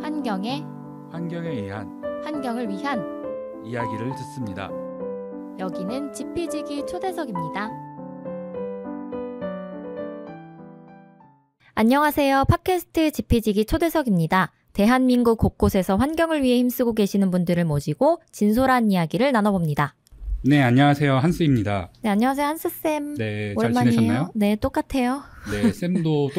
환경에 의한 환경을 위한 이야기를 듣습니다. 여기는 지피지기 초대석입니다. 안녕하세요. 팟캐스트 지피지기 초대석입니다. 대한민국 곳곳에서 환경을 위해 힘쓰고 계시는 분들을 모시고 진솔한 이야기를 나눠봅니다. 네, 안녕하세요. 한스입니다. 네, 안녕하세요. 한스쌤. 네, 잘 오랜만이에요. 지내셨나요? 네, 똑같아요. 네, 쌤도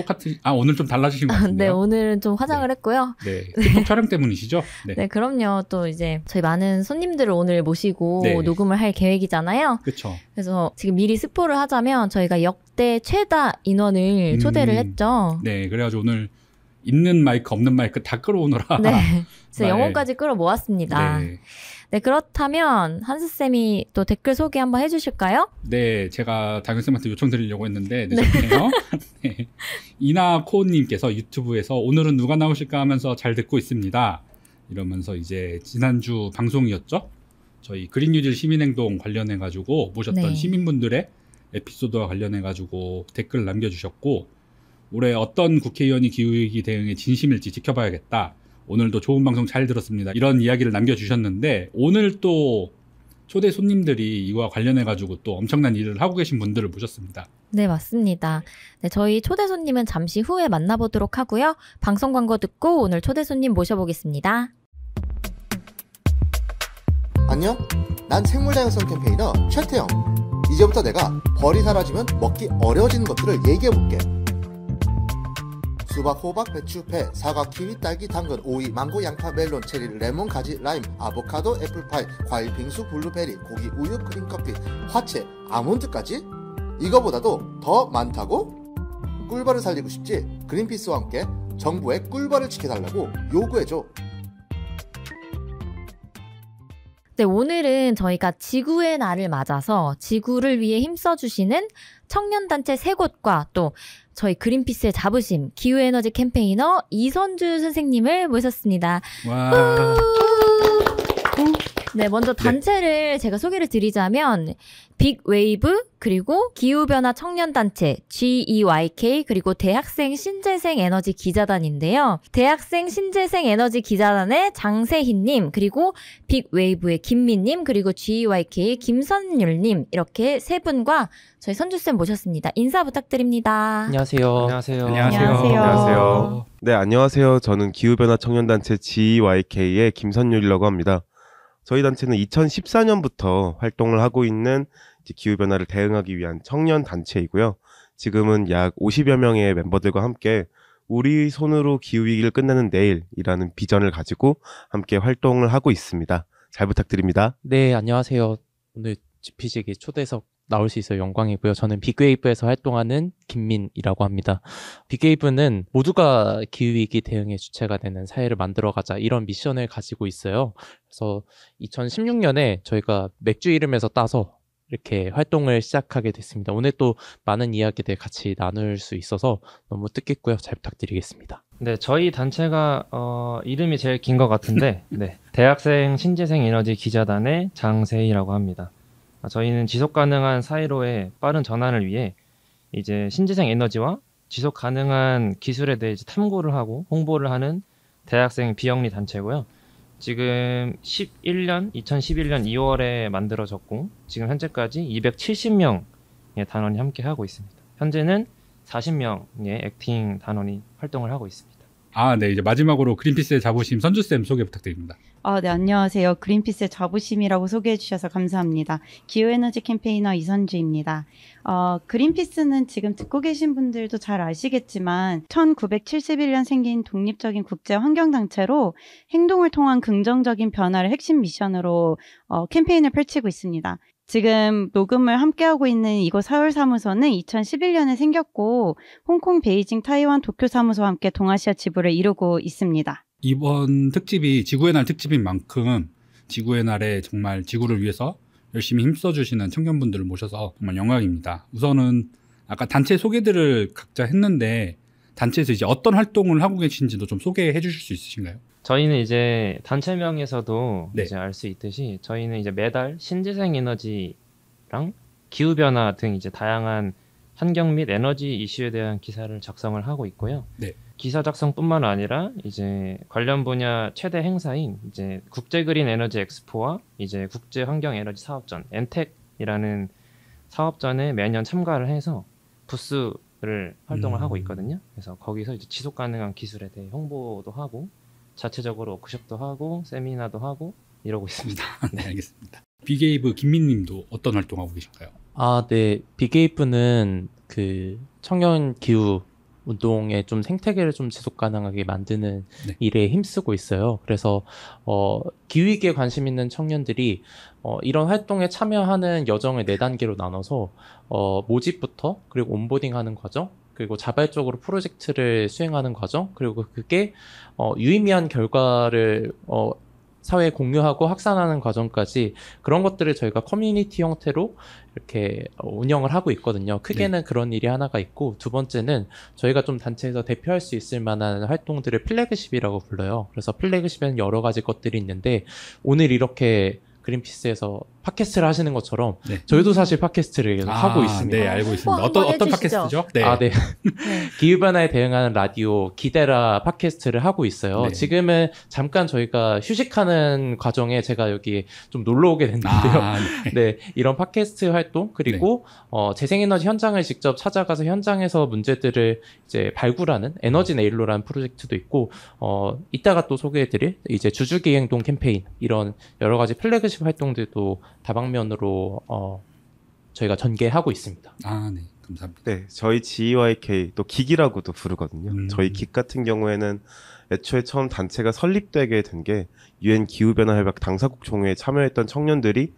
오늘 좀 달라지신 것 네, 같은데요. 오늘은 좀 화장을 했고요. 네, 틱톡 촬영 때문이시죠? 네. 네, 그럼요. 또 이제 저희 많은 손님들을 오늘 모시고 네. 녹음을 할 계획이잖아요. 그렇죠. 그래서 지금 미리 스포를 하자면 저희가 역대 최다 인원을 초대를 했죠. 네, 그래가지고 오늘 있는 마이크, 없는 마이크 다 끌어오느라. 네, 그래서 네. 영혼까지 끌어모았습니다. 네. 네, 그렇다면 한스쌤이 또 댓글 소개 한번 해주실까요? 네, 제가 다경쌤한테 요청드리려고 했는데 늦었네요. 네. 이나코님께서 유튜브에서 오늘은 누가 나오실까 하면서 잘 듣고 있습니다. 이러면서 이제 지난주 방송이었죠? 저희 그린뉴딜 시민행동 관련해가지고 모셨던 네. 시민분들의 에피소드와 관련해가지고 댓글을 남겨주셨고, 올해 어떤 국회의원이 기후위기 대응에 진심일지 지켜봐야겠다. 오늘도 좋은 방송 잘 들었습니다. 이런 이야기를 남겨주셨는데, 오늘 또 초대 손님들이 이거와 관련해가지고 또 엄청난 일을 하고 계신 분들을 모셨습니다. 네, 맞습니다. 네, 저희 초대 손님은 잠시 후에 만나보도록 하고요. 방송 광고 듣고 오늘 초대 손님 모셔보겠습니다. 안녕? 난 생물다양성 캠페이너 최태영. 이제부터 내가 벌이 사라지면 먹기 어려워지는 것들을 얘기해볼게. 수박, 호박, 배추, 배, 사과, 키위, 딸기, 당근, 오이, 망고, 양파, 멜론, 체리, 레몬, 가지, 라임, 아보카도, 애플파이, 과일, 빙수, 블루베리, 고기, 우유, 크림커피, 화채, 아몬드까지? 이거보다도 더 많다고? 꿀벌을 살리고 싶지? 그린피스와 함께 정부의 꿀벌을 지켜달라고 요구해줘. 네, 오늘은 저희가 지구의 날을 맞아서 지구를 위해 힘써주시는 청년단체 3곳과 또 저희 그린피스의 자부심, 기후에너지 캠페이너 이선주 선생님을 모셨습니다. 와. 네, 먼저 단체를 제가 소개를 드리자면 빅웨이브, 그리고 기후변화 청년단체 GEYK, 그리고 대학생 신재생 에너지 기자단인데요. 대학생 신재생 에너지 기자단의 장세희님, 그리고 빅웨이브의 김민님, 그리고 GEYK의 김선율님, 이렇게 세 분과 저희 선주쌤 모셨습니다. 인사 부탁드립니다. 안녕하세요. 안녕하세요. 안녕하세요. 네, 안녕하세요. 저는 기후변화 청년단체 GYK의 김선율이라고 합니다. 저희 단체는 2014년부터 활동을 하고 있는 기후변화를 대응하기 위한 청년단체이고요. 지금은 약 50여 명의 멤버들과 함께 우리 손으로 기후위기를 끝내는 내일이라는 비전을 가지고 함께 활동을 하고 있습니다. 잘 부탁드립니다. 네, 안녕하세요. 오늘 지피지기 초대석 나올 수 있어 영광이고요. 저는 빅웨이브에서 활동하는 김민이라고 합니다. 빅웨이브는 모두가 기후위기 대응의 주체가 되는 사회를 만들어가자, 이런 미션을 가지고 있어요. 그래서 2016년에 저희가 맥주 이름에서 따서 이렇게 활동을 시작하게 됐습니다. 오늘 또 많은 이야기들 같이 나눌 수 있어서 너무 뜻깊고요. 잘 부탁드리겠습니다. 네, 저희 단체가 이름이 제일 긴 것 같은데 네, 대학생 신재생 에너지 기자단의 장세희라고 합니다. 저희는 지속 가능한 사회로의 빠른 전환을 위해 이제 신재생 에너지와 지속 가능한 기술에 대해 탐구를 하고 홍보를 하는 대학생 비영리 단체고요. 지금 2011년 2월에 만들어졌고 지금 현재까지 270명의 단원이 함께 하고 있습니다. 현재는 40명의 액팅 단원이 활동을 하고 있습니다. 네, 이제 마지막으로 그린피스의 자부심 선주쌤 소개 부탁드립니다. 네, 안녕하세요. 그린피스의 자부심이라고 소개해 주셔서 감사합니다. 기후에너지 캠페이너 이선주입니다. 그린피스는 지금 듣고 계신 분들도 잘 아시겠지만 1971년 생긴 독립적인 국제 환경단체로 행동을 통한 긍정적인 변화를 핵심 미션으로 캠페인을 펼치고 있습니다. 지금 녹음을 함께하고 있는 이곳 서울사무소는 2011년에 생겼고 홍콩, 베이징, 타이완, 도쿄 사무소와 함께 동아시아 지부를 이루고 있습니다. 이번 특집이 지구의 날 특집인 만큼 지구의 날에 정말 지구를 위해서 열심히 힘써주시는 청년분들을 모셔서 정말 영광입니다. 우선은 아까 단체 소개들을 각자 했는데 단체에서 이제 어떤 활동을 하고 계신지도 좀 소개해 주실 수 있으신가요? 저희는 이제 단체명에서도 네. 이제 알 수 있듯이 저희는 이제 매달 신재생 에너지랑 기후 변화 등 이제 다양한 환경 및 에너지 이슈에 대한 기사를 작성을 하고 있고요. 네. 기사 작성뿐만 아니라 이제 관련 분야 최대 행사인 이제 국제 그린 에너지 엑스포와 이제 국제 환경 에너지 사업전 엔텍이라는 사업전에 매년 참가를 해서 부스를 활동을 하고 있거든요. 그래서 거기서 이제 지속 가능한 기술에 대해 홍보도 하고 자체적으로 워크숍도 하고 세미나도 하고 이러고 있습니다. 네, 알겠습니다. 빅웨이브 김민님도 어떤 활동하고 계신가요? 네. 빅웨이브는 그 청년 기후 운동의 좀 생태계를 좀 지속 가능하게 만드는 네. 일에 힘쓰고 있어요. 그래서 기후위기에 관심 있는 청년들이 이런 활동에 참여하는 여정을 4단계로 나눠서 모집부터 그리고 온보딩하는 과정 그리고 자발적으로 프로젝트를 수행하는 과정 그리고 그게 유의미한 결과를 사회에 공유하고 확산하는 과정까지 그런 것들을 저희가 커뮤니티 형태로 이렇게 운영을 하고 있거든요. 크게는 그런 일이 하나가 있고 두 번째는 저희가 좀 단체에서 대표할 수 있을 만한 활동들을 플래그십이라고 불러요. 그래서 플래그십에는 여러 가지 것들이 있는데 오늘 이렇게 그린피스에서 팟캐스트를 하시는 것처럼 네. 저희도 사실 팟캐스트를 계속 하고 있습니다. 네, 알고 있습니다. 한번 어떤 해주시죠. 팟캐스트죠? 네. 네. 기후변화에 대응하는 라디오 기대라 팟캐스트를 하고 있어요. 네. 지금은 잠깐 저희가 휴식하는 과정에 제가 여기 좀 놀러 오게 됐는데요. 네. 네, 이런 팟캐스트 활동 그리고 재생에너지 현장을 직접 찾아가서 현장에서 문제들을 이제 발굴하는 에너지 네일로라는 프로젝트도 있고 이따가 또 소개해드릴 이제 주주기 행동 캠페인 이런 여러 가지 플래그십 활동들도 다방면으로 저희가 전개하고 있습니다. 네. 감사합니다. 네, 저희 GYK 또 기기라고도 부르거든요. 저희 기 같은 경우에는 애초에 처음 단체가 설립되게 된 게 UN 기후변화 협약 당사국 총회에 참여했던 청년들이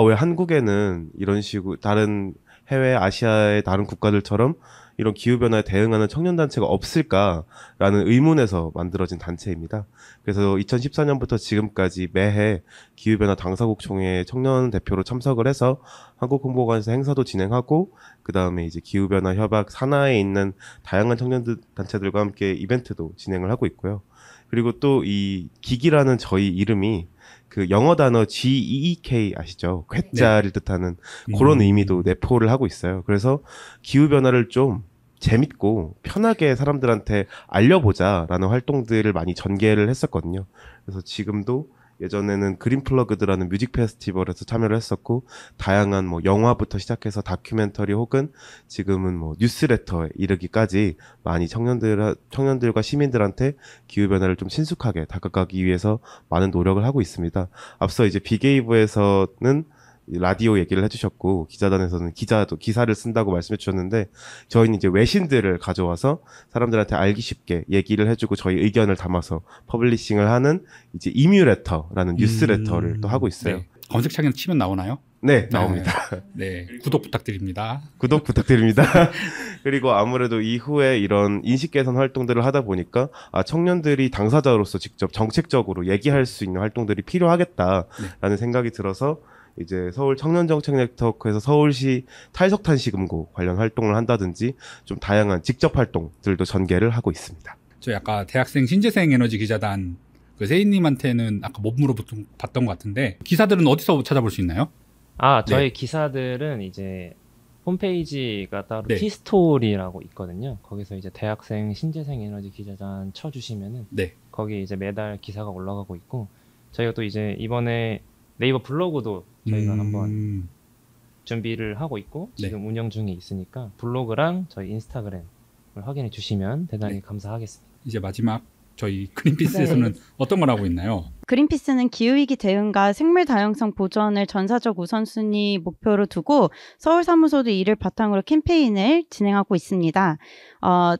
왜 한국에는 이런 식으로 다른 해외 아시아의 다른 국가들처럼 이런 기후변화에 대응하는 청년단체가 없을까라는 의문에서 만들어진 단체입니다. 그래서 2014년부터 지금까지 매해 기후변화 당사국 총회에 청년 대표로 참석을 해서 한국 홍보관에서 행사도 진행하고 그 다음에 이제 기후변화 협약 산하에 있는 다양한 청년들 단체들과 함께 이벤트도 진행을 하고 있고요. 그리고 또 이 기기라는 저희 이름이 그 영어 단어 GEEK 아시죠? 괴짜를 뜻하는 그런 의미도 내포를 하고 있어요. 그래서 기후변화를 좀 재밌고 편하게 사람들한테 알려보자라는 활동들을 많이 전개를 했었거든요. 그래서 지금도 예전에는 그린플러그드라는 뮤직 페스티벌에서 참여를 했었고 다양한 뭐 영화부터 시작해서 다큐멘터리 혹은 지금은 뭐 뉴스레터에 이르기까지 많이 청년들과 시민들한테 기후변화를 좀 친숙하게 다가가기 위해서 많은 노력을 하고 있습니다. 앞서 이제 빅웨이브에서는 라디오 얘기를 해주셨고 기자단에서는 기사를 쓴다고 말씀해 주셨는데 저희는 이제 외신들을 가져와서 사람들한테 알기 쉽게 얘기를 해주고 저희 의견을 담아서 퍼블리싱을 하는 이제 이뮤레터라는 뉴스레터를 또 하고 있어요. 네. 검색창에 치면 나오나요? 네, 나옵니다. 네, 구독 부탁드립니다. 구독 부탁드립니다. 그리고 아무래도 이후에 이런 인식 개선 활동들을 하다 보니까 청년들이 당사자로서 직접 정책적으로 얘기할 수 있는 활동들이 필요하겠다라는 생각이 들어서 이제 서울 청년정책 네트워크에서 서울시 탈석탄 시금고 관련 활동을 한다든지 좀 다양한 직접 활동들도 전개를 하고 있습니다. 저희 아까 대학생 신재생 에너지 기자단 그 세인님한테는 아까 못 물어봤던 것 같은데 기사들은 어디서 찾아볼 수 있나요? 저희 기사들은 이제 홈페이지가 따로 네. 티스토리라고 있거든요. 거기서 이제 대학생 신재생 에너지 기자단 쳐주시면은 네. 거기 이제 매달 기사가 올라가고 있고 저희가 또 이제 이번에 네이버 블로그도 저희가 한번 준비를 하고 있고 지금 운영 중에 있으니까 블로그랑 저희 인스타그램을 확인해 주시면 대단히 감사하겠습니다. 이제 마지막 저희 그린피스에서는 어떤 걸 하고 있나요? 그린피스는 기후위기 대응과 생물 다양성 보전을 전사적 우선순위 목표로 두고 서울사무소도 이를 바탕으로 캠페인을 진행하고 있습니다.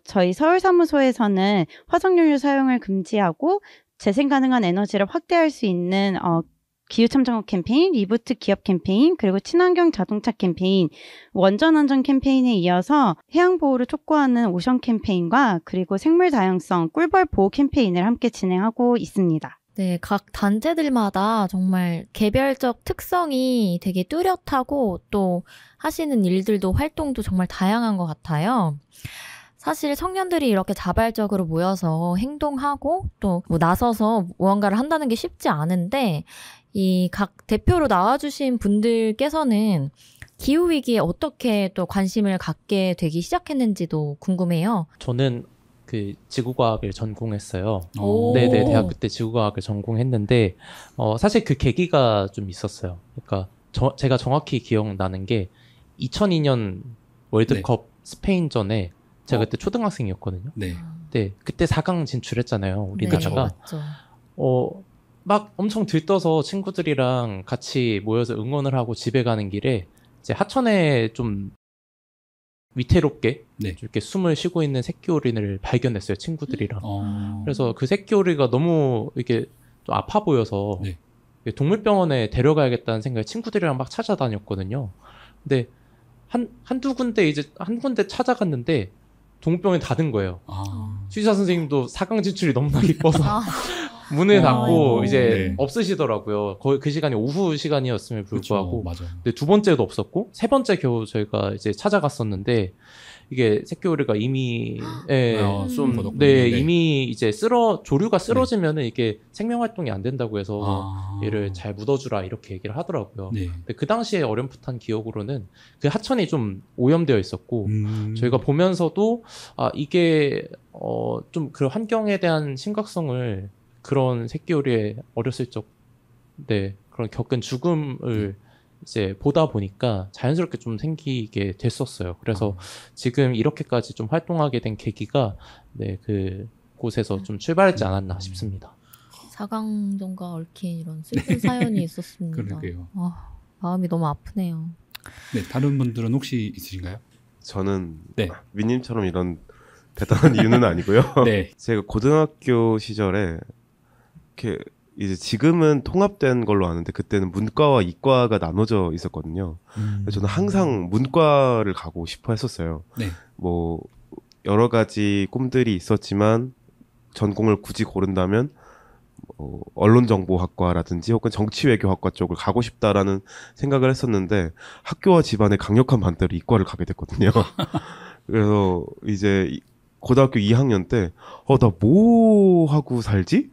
저희 서울사무소에서는 화석연료 사용을 금지하고 재생 가능한 에너지를 확대할 수 있는 기후참정업 캠페인, 리부트 기업 캠페인, 그리고 친환경 자동차 캠페인, 원전안전 캠페인에 이어서 해양보호를 촉구하는 오션 캠페인과 그리고 생물 다양성, 꿀벌 보호 캠페인을 함께 진행하고 있습니다. 네, 각 단체들마다 정말 개별적 특성이 되게 뚜렷하고 또 하시는 일들도 활동도 정말 다양한 것 같아요. 사실 청년들이 이렇게 자발적으로 모여서 행동하고 또 뭐 나서서 무언가를 한다는 게 쉽지 않은데 이 각 대표로 나와주신 분들께서는 기후 위기에 어떻게 또 관심을 갖게 되기 시작했는지도 궁금해요. 저는 그 지구과학을 전공했어요. 오. 네네, 대학교 때 지구과학을 전공했는데 사실 그 계기가 좀 있었어요. 그러니까 제가 정확히 기억나는 게 2002년 월드컵 스페인전에 제가 그때 초등학생이었거든요. 네. 네, 그때 4강 진출했잖아요. 우리나라가. 맞죠. 막 엄청 들떠서 친구들이랑 같이 모여서 응원을 하고 집에 가는 길에 이제 하천에 좀 위태롭게 네. 이렇게 숨을 쉬고 있는 새끼오리를 발견했어요, 친구들이랑. 어. 그래서 그 새끼오리가 너무 이렇게 좀 아파 보여서 네. 동물병원에 데려가야겠다는 생각에 친구들이랑 막 찾아다녔거든요. 근데 한두 군데 한 군데 찾아갔는데 동물병원이 닫은 거예요. 수의사 선생님도 4강 진출이 너무나 기뻐서 문을 닫고 이제 네. 없으시더라고요. 거의 그 시간이 오후 시간이었음에 불구하고. 그쵸, 맞아요. 근데 두 번째도 없었고 세 번째 겨우 저희가 이제 찾아갔었는데 이게 새끼오리가 이미 좀 걷었군요. 네, 네. 이미 이제 조류가 쓰러지면은 이게 생명 활동이 안 된다고 해서 얘를 잘 묻어주라 이렇게 얘기를 하더라고요. 네. 근데 그 당시에 어렴풋한 기억으로는 그 하천이 좀 오염되어 있었고 저희가 보면서도 이게 좀 그 환경에 대한 심각성을 그런 새끼오리의 어렸을 적 그런 겪은 죽음을 이제 보다 보니까 자연스럽게 좀 생기게 됐었어요. 그래서 지금 이렇게까지 좀 활동하게 된 계기가 그 곳에서 좀 출발했지 않았나 싶습니다. 4강전과 얽힌 이런 슬픈 사연이 있었습니다. 그러게요. 마음이 너무 아프네요. 네, 다른 분들은 혹시 있으신가요? 저는 네. 민님처럼 이런 대단한 이유는 아니고요. 네. 제가 고등학교 시절에 이렇게 이제 지금은 통합된 걸로 아는데 그때는 문과와 이과가 나눠져 있었거든요. 저는 항상 문과를 가고 싶어 했었어요. 네. 뭐 여러 가지 꿈들이 있었지만 전공을 굳이 고른다면 언론정보학과라든지 혹은 정치외교학과 쪽을 가고 싶다라는 생각을 했었는데 학교와 집안의 강력한 반대로 이과를 가게 됐거든요. 그래서 이제 고등학교 2학년 때 나 뭐 하고 살지?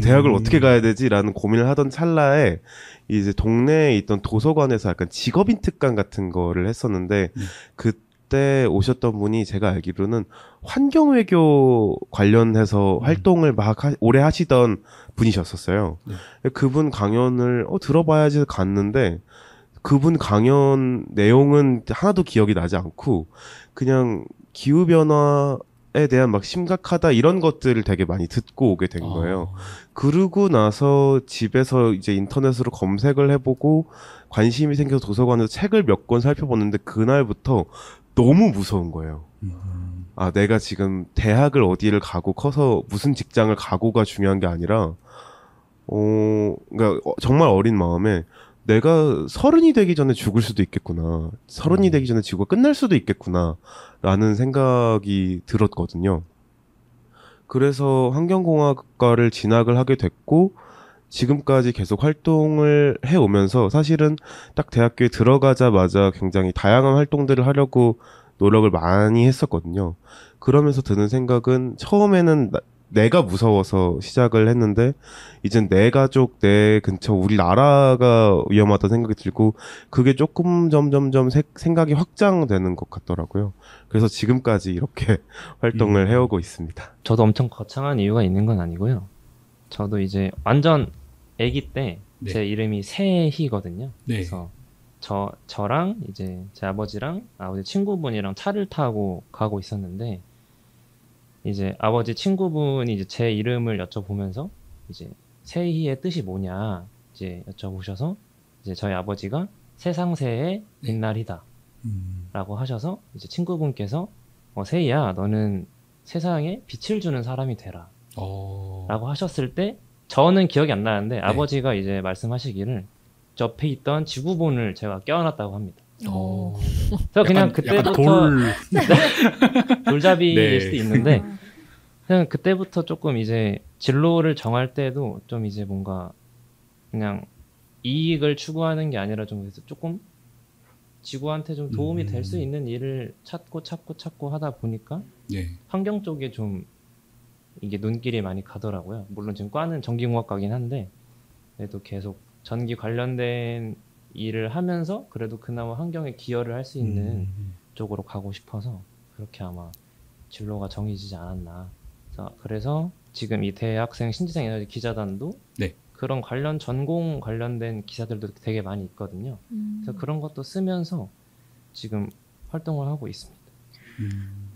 대학을 어떻게 가야 되지라는 고민을 하던 찰나에 이제 동네에 있던 도서관에서 약간 직업인 특강 같은 거를 했었는데 그때 오셨던 분이 제가 알기로는 환경외교 관련해서 활동을 막 오래 하시던 분이셨었어요. 그분 강연을 들어봐야지 갔는데 그분 강연 내용은 하나도 기억이 나지 않고 그냥 기후변화 에 대한 막 심각하다 이런 것들을 되게 많이 듣고 오게 된 거예요. 그러고 나서 집에서 이제 인터넷으로 검색을 해보고 관심이 생겨서 도서관에서 책을 몇 권 살펴봤는데 그날부터 너무 무서운 거예요. 내가 지금 대학을 어디를 가고 커서 무슨 직장을 가고가 중요한 게 아니라 그러니까 정말 어린 마음에 내가 30이 되기 전에 죽을 수도 있겠구나. 30이 되기 전에 지구가 끝날 수도 있겠구나. 라는 생각이 들었거든요. 그래서 환경공학과를 진학을 하게 됐고 지금까지 계속 활동을 해오면서 사실은 딱 대학교에 들어가자마자 굉장히 다양한 활동들을 하려고 노력을 많이 했었거든요. 그러면서 드는 생각은 처음에는 내가 무서워서 시작을 했는데 이젠 내 가족, 내 근처, 우리나라가 위험하다는 생각이 들고 그게 조금 점점점 생각이 확장되는 것 같더라고요. 그래서 지금까지 이렇게 활동을 해오고 있습니다. 저도 엄청 거창한 이유가 있는 건 아니고요. 저도 이제 완전 아기 때 제 이름이 세희거든요. 그래서 저랑 이제 제 아버지랑 아버지 친구분이랑 차를 타고 가고 있었는데 이제 아버지 친구분이 이제 제 이름을 여쭤보면서 이제 세희의 뜻이 뭐냐 이제 여쭤보셔서 이제 저희 아버지가 세상새의 빛날이다 라고 하셔서 이제 친구분께서 세희야 너는 세상에 빛을 주는 사람이 되라 라고 하셨을 때 저는 기억이 안 나는데 아버지가 이제 말씀하시기를 옆에 있던 지구본을 제가 껴안았다고 합니다. 그래서 그냥 그때부터 돌잡이일 수도 있는데 그냥 그때부터 조금 이제 진로를 정할 때도 좀 이제 뭔가 그냥 이익을 추구하는 게 아니라 좀 그래서 조금 지구한테 좀 도움이 될 수 있는 일을 찾고 하다 보니까 환경 쪽에 좀 이게 눈길이 많이 가더라고요. 물론 지금 과는 전기공학과긴 한데 그래도 계속 전기 관련된 일을 하면서 그래도 그나마 환경에 기여를 할 수 있는 쪽으로 가고 싶어서 그렇게 아마 진로가 정해지지 않았나. 그래서 지금 이 대학생 신재생 에너지 기자단도 네. 그런 관련 전공 관련된 기사들도 되게 많이 있거든요. 그래서 그런 것도 쓰면서 지금 활동을 하고 있습니다.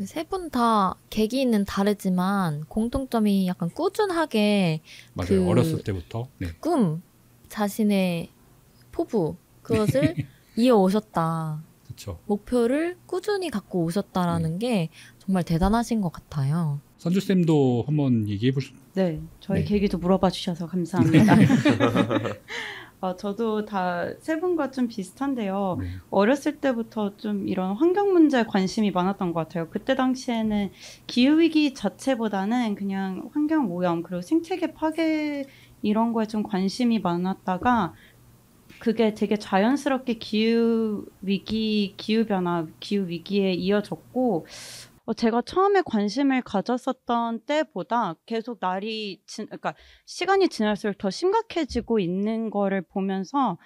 세 분 다 계기는 다르지만 공통점이 약간 꾸준하게 맞아요. 어렸을 때부터. 네. 꿈, 자신의 포부 그것을 이어오셨다. 그렇죠. 목표를 꾸준히 갖고 오셨다라는 게 정말 대단하신 것 같아요. 선주쌤도 한번 얘기해 보실. 네, 저희 네. 계기도 물어봐 주셔서 감사합니다. 저도 다 세 분과 좀 비슷한데요. 네. 어렸을 때부터 좀 이런 환경 문제에 관심이 많았던 것 같아요. 그때 당시에는 기후위기 자체보다는 그냥 환경 오염, 그리고 생태계 파괴 이런 거에 좀 관심이 많았다가 그게 되게 자연스럽게 기후위기, 기후변화, 기후위기에 이어졌고 제가 처음에 관심을 가졌었던 때보다 계속 그러니까 시간이 지날수록 더 심각해지고 있는 거를 보면서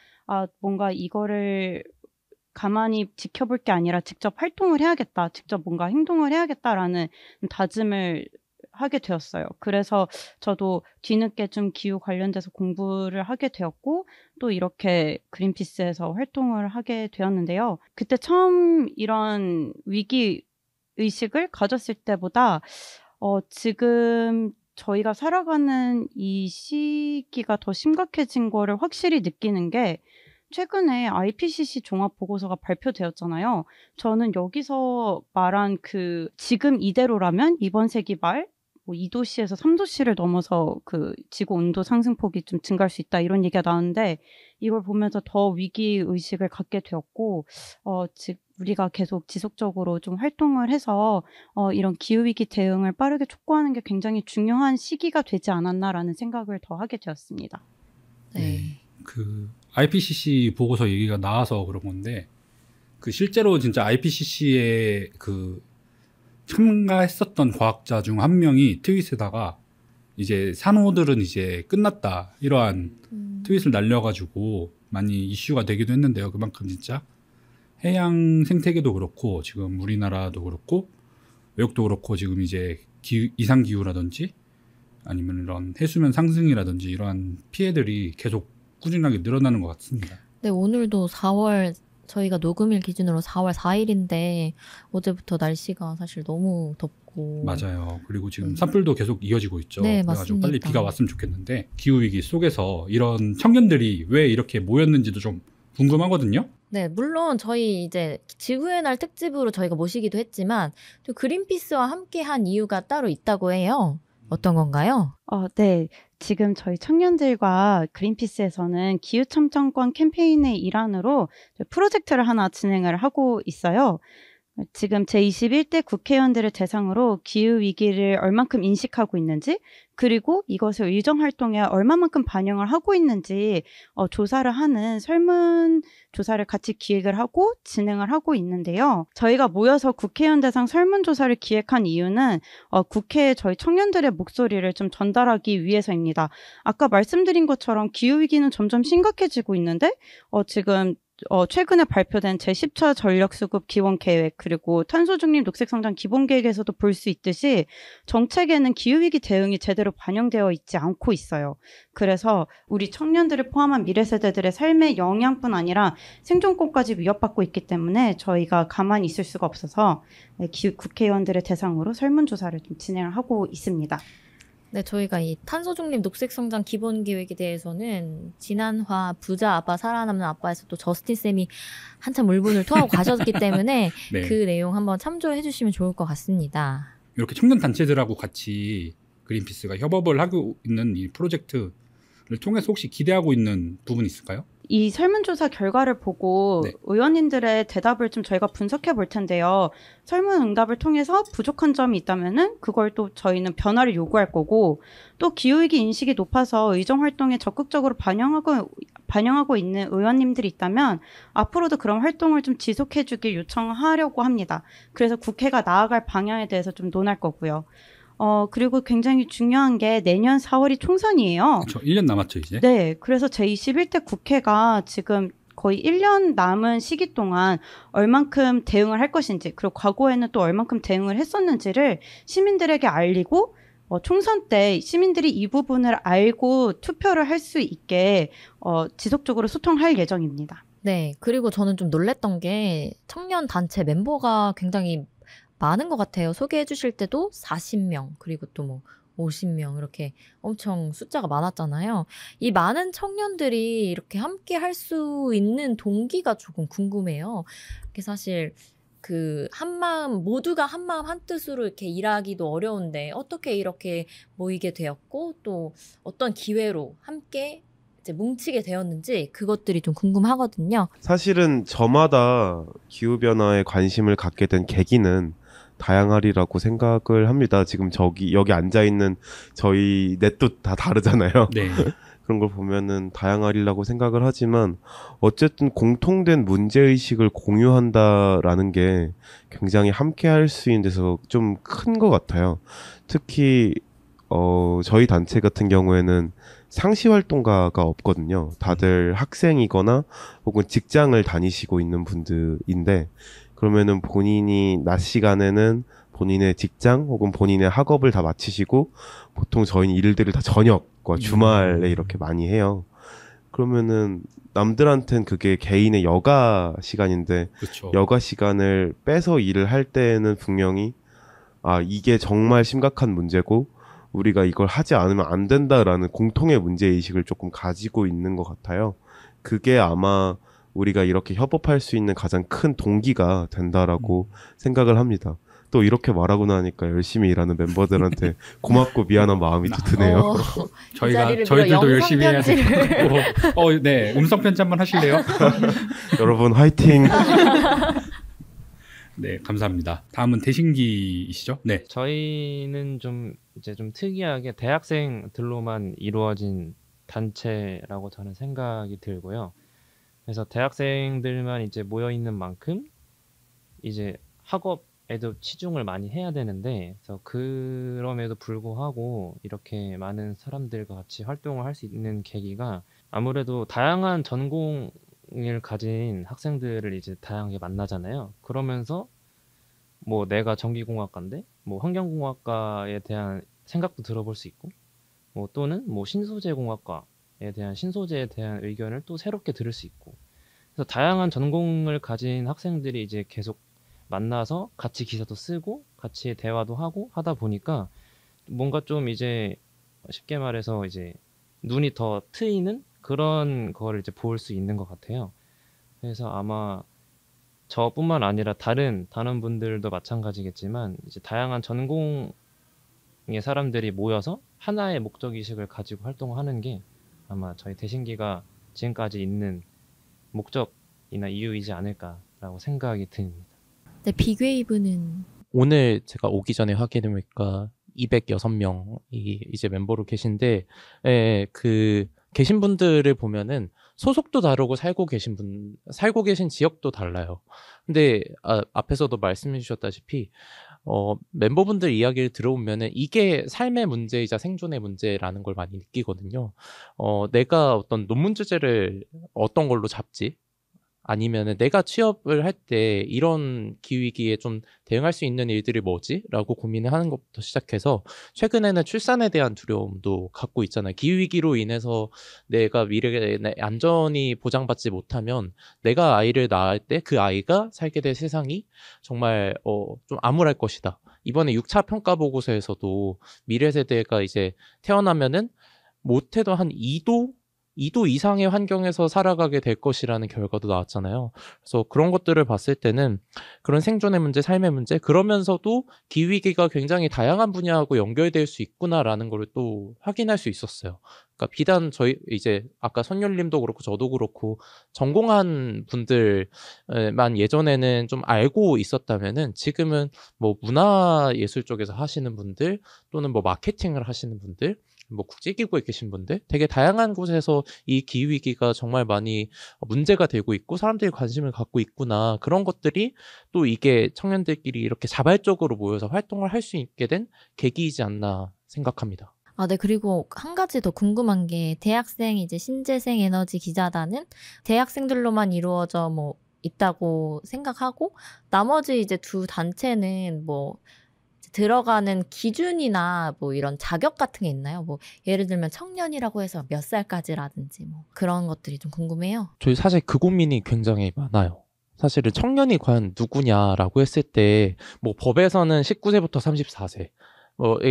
뭔가 이거를 가만히 지켜볼 게 아니라 직접 활동을 해야겠다, 직접 뭔가 행동을 해야겠다라는 다짐을 하게 되었어요. 그래서 저도 뒤늦게 좀 기후 관련돼서 공부를 하게 되었고 또 이렇게 그린피스에서 활동을 하게 되었는데요. 그때 처음 이런 위기 의식을 가졌을 때보다 지금 저희가 살아가는 이 시기가 더 심각해진 거를 확실히 느끼는 게 최근에 IPCC 종합 보고서가 발표되었잖아요. 저는 여기서 말한 지금 이대로라면 이번 세기 말 2도씨에서 3도씨를 넘어서 지구 온도 상승폭이 좀 증가할 수 있다 이런 얘기가 나오는데 이걸 보면서 더 위기 의식을 갖게 되었고 우리가 계속 지속적으로 좀 활동을 해서 이런 기후위기 대응을 빠르게 촉구하는 게 굉장히 중요한 시기가 되지 않았나라는 생각을 더 하게 되었습니다. 네. IPCC 보고서 얘기가 나와서 그런 건데 실제로 진짜 IPCC에 참가했었던 과학자 중 한 명이 트윗에다가 이제 산호들은 이제 끝났다 이러한 트윗을 날려가지고 많이 이슈가 되기도 했는데요. 그만큼 진짜 해양 생태계도 그렇고 지금 우리나라도 그렇고 외국도 그렇고 지금 이제 이상 기후라든지 아니면 이런 해수면 상승이라든지 이러한 피해들이 계속 꾸준하게 늘어나는 것 같습니다. 네, 오늘도 4월 저희가 녹음일 기준으로 4월 4일인데 어제부터 날씨가 사실 너무 덥고 맞아요. 그리고 지금 산불도 계속 이어지고 있죠. 네, 그래가지고 맞습니다. 빨리 비가 왔으면 좋겠는데 기후위기 속에서 이런 청년들이 왜 이렇게 모였는지도 좀 궁금하거든요. 네, 물론 저희 이제 지구의 날 특집으로 저희가 모시기도 했지만 또 그린피스와 함께한 이유가 따로 있다고 해요. 어떤 건가요? 네. 지금 저희 청년들과 그린피스에서는 기후첨정권 캠페인의 일환으로 프로젝트를 하나 진행을 하고 있어요. 지금 제21대 국회의원들을 대상으로 기후위기를 얼만큼 인식하고 있는지 그리고 이것을 의정활동에 얼마만큼 반영을 하고 있는지 조사를 하는 설문조사를 같이 기획을 하고 진행을 하고 있는데요. 저희가 모여서 국회의원 대상 설문조사를 기획한 이유는 국회에 저희 청년들의 목소리를 좀 전달하기 위해서입니다. 아까 말씀드린 것처럼 기후위기는 점점 심각해지고 있는데 지금 최근에 발표된 제10차 전력수급 기본계획 그리고 탄소중립 녹색성장 기본계획에서도 볼 수 있듯이 정책에는 기후위기 대응이 제대로 반영되어 있지 않고 있어요. 그래서 우리 청년들을 포함한 미래세대들의 삶의 영향뿐 아니라 생존권까지 위협받고 있기 때문에 저희가 가만히 있을 수가 없어서 국회의원들의 대상으로 설문조사를 좀 진행을 하고 있습니다. 네, 저희가 이 탄소중립 녹색성장 기본계획에 대해서는 지난화 부자 아빠 살아남는 아빠에서 또 저스틴 쌤이 한참 물분을 토하고 가셨기 때문에 네. 그 내용 한번 참조해 주시면 좋을 것 같습니다. 이렇게 청년 단체들하고 같이 그린피스가 협업을 하고 있는 이 프로젝트를 통해서 혹시 기대하고 있는 부분이 있을까요? 이 설문조사 결과를 보고 네. 의원님들의 대답을 좀 저희가 분석해 볼 텐데요. 설문응답을 통해서 부족한 점이 있다면은 그걸 또 저희는 변화를 요구할 거고 또 기후위기 인식이 높아서 의정활동에 적극적으로 반영하고 있는 의원님들이 있다면 앞으로도 그런 활동을 좀 지속해 주길 요청하려고 합니다. 그래서 국회가 나아갈 방향에 대해서 좀 논할 거고요. 그리고 굉장히 중요한 게 내년 4월이 총선이에요. 그렇죠. 1년 남았죠, 이제. 네. 그래서 제21대 국회가 지금 거의 1년 남은 시기 동안 얼만큼 대응을 할 것인지, 그리고 과거에는 또 얼만큼 대응을 했었는지를 시민들에게 알리고 총선 때 시민들이 이 부분을 알고 투표를 할 수 있게 지속적으로 소통할 예정입니다. 네, 그리고 저는 좀 놀랬던 게 청년 단체 멤버가 굉장히 많은 것 같아요. 소개해 주실 때도 40명, 그리고 또 뭐 50명 이렇게 엄청 숫자가 많았잖아요. 이 많은 청년들이 이렇게 함께 할 수 있는 동기가 조금 궁금해요. 이게 사실 그 한마음, 모두가 한마음 한뜻으로 이렇게 일하기도 어려운데 어떻게 이렇게 모이게 되었고 또 어떤 기회로 함께 이제 뭉치게 되었는지 그것들이 좀 궁금하거든요. 사실은 저마다 기후변화에 관심을 갖게 된 계기는 다양하리라고 생각을 합니다. 지금 여기 앉아있는 저희 넷도 다 다르잖아요. 네. 그런 걸 보면은 다양하리라고 생각을 하지만 어쨌든 공통된 문제의식을 공유한다라는 게 굉장히 함께 할 수 있는 데서 좀 큰 것 같아요. 특히 저희 단체 같은 경우에는 상시활동가가 없거든요. 다들 학생이거나 혹은 직장을 다니시고 있는 분들인데 그러면은 본인이 낮 시간에는 본인의 직장 혹은 본인의 학업을 다 마치시고 보통 저희는 일들을 다 저녁과 주말에 이렇게 많이 해요. 그러면은 남들한텐 그게 개인의 여가 시간인데 그렇죠. 여가 시간을 빼서 일을 할 때는 분명히 이게 정말 심각한 문제고 우리가 이걸 하지 않으면 안 된다라는 공통의 문제의식을 조금 가지고 있는 것 같아요. 그게 아마 우리가 이렇게 협업할 수 있는 가장 큰 동기가 된다라고 생각을 합니다. 또 이렇게 말하고 나니까 열심히 일하는 멤버들한테 고맙고 미안한 마음이 또 드네요. 저희들도 열심히 해야 되고. 네, 음성 편지 한번 하실래요? 여러분 화이팅. 네, 감사합니다. 다음은 대신기이시죠? 네. 저희는 좀 특이하게 대학생들로만 이루어진 단체라고 저는 생각이 들고요. 그래서 대학생들만 이제 모여 있는 만큼 이제 학업에도 치중을 많이 해야 되는데, 그래서 그럼에도 불구하고 이렇게 많은 사람들과 같이 활동을 할 수 있는 계기가 아무래도 다양한 전공을 가진 학생들을 이제 다양하게 만나잖아요. 그러면서 뭐 내가 전기공학과인데 뭐 환경공학과에 대한 생각도 들어볼 수 있고, 뭐 또는 뭐 신소재공학과에 대한 신소재에 대한 의견을 또 새롭게 들을 수 있고, 그래서 다양한 전공을 가진 학생들이 이제 계속 만나서 같이 기사도 쓰고 같이 대화도 하고 하다 보니까 뭔가 좀 이제 쉽게 말해서 이제 눈이 더 트이는 그런 거를 이제 볼 수 있는 것 같아요. 그래서 아마 저뿐만 아니라 다른 분들도 마찬가지겠지만 이제 다양한 전공의 사람들이 모여서 하나의 목적의식을 가지고 활동하는 게 아마 저희 대신기가 지금까지 있는 목적이나 이유이지 않을까라고 생각이 듭니다. 네, 빅웨이브는 오늘 제가 오기 전에 확인해보니까 206명이 이제 멤버로 계신데, 계신 분들을 보면은 소속도 다르고 살고 계신 지역도 달라요. 근데 앞에서도 말씀해 주셨다시피 멤버분들 이야기를 들어보면은 이게 삶의 문제이자 생존의 문제라는 걸 많이 느끼거든요. 내가 어떤 논문 주제를 어떤 걸로 잡지? 아니면은 내가 취업을 할 때 이런 기후위기에 좀 대응할 수 있는 일들이 뭐지? 라고 고민을 하는 것부터 시작해서 최근에는 출산에 대한 두려움도 갖고 있잖아요. 기후위기로 인해서 내가 미래에 안전이 보장받지 못하면 내가 아이를 낳을 때 그 아이가 살게 될 세상이 정말 좀 암울할 것이다. 이번에 6차 평가 보고서에서도 미래 세대가 이제 태어나면은 못해도 한 2도 이상의 환경에서 살아가게 될 것이라는 결과도 나왔잖아요. 그래서 그런 것들을 봤을 때는 그런 생존의 문제, 삶의 문제, 그러면서도 기후위기가 굉장히 다양한 분야하고 연결될 수 있구나라는 걸 또 확인할 수 있었어요. 그러니까 비단 저희 이제 아까 선율님도 그렇고 저도 그렇고 전공한 분들만 예전에는 좀 알고 있었다면은 지금은 뭐 문화예술 쪽에서 하시는 분들 또는 뭐 마케팅을 하시는 분들, 뭐 국제기구에 계신 분들, 되게 다양한 곳에서 이 기후위기가 정말 많이 문제가 되고 있고 사람들이 관심을 갖고 있구나, 그런 것들이 또 이게 청년들끼리 이렇게 자발적으로 모여서 활동을 할 수 있게 된 계기이지 않나 생각합니다. 네. 그리고 한 가지 더 궁금한 게 대학생 이제 신재생 에너지 기자단은 대학생들로만 이루어져 있다고 생각하고 나머지 이제 두 단체는 들어가는 기준이나 이런 자격 같은 게 있나요? 예를 들면 청년이라고 해서 몇 살까지라든지 그런 것들이 좀 궁금해요. 저희 사실 그 고민이 굉장히 많아요. 사실은 청년이 과연 누구냐라고 했을 때 법에서는 19세부터 34세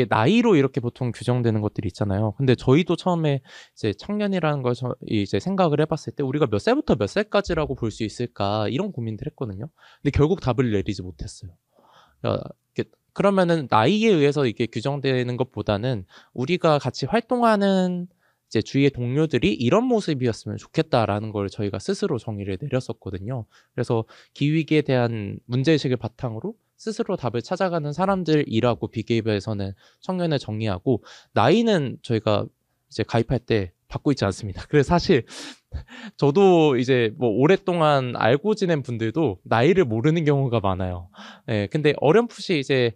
나이로 이렇게 보통 규정되는 것들이 있잖아요. 근데 저희도 처음에 이제 청년이라는 걸 이제 생각을 해봤을 때 우리가 몇 살부터 몇 살까지라고 볼 수 있을까 이런 고민들 했거든요. 근데 결국 답을 내리지 못했어요. 그러면은 나이에 의해서 이게 규정되는 것보다는 우리가 같이 활동하는 이제 주위의 동료들이 이런 모습이었으면 좋겠다라는 걸 저희가 스스로 정의를 내렸었거든요. 그래서 기후위기에 대한 문제의식을 바탕으로 스스로 답을 찾아가는 사람들이라고 빅웨이브에서는 청년을 정의하고 나이는 저희가 이제 가입할 때 받고 있지 않습니다. 그래서 사실 저도 이제 오랫동안 알고 지낸 분들도 나이를 모르는 경우가 많아요. 네, 근데 어렴풋이 이제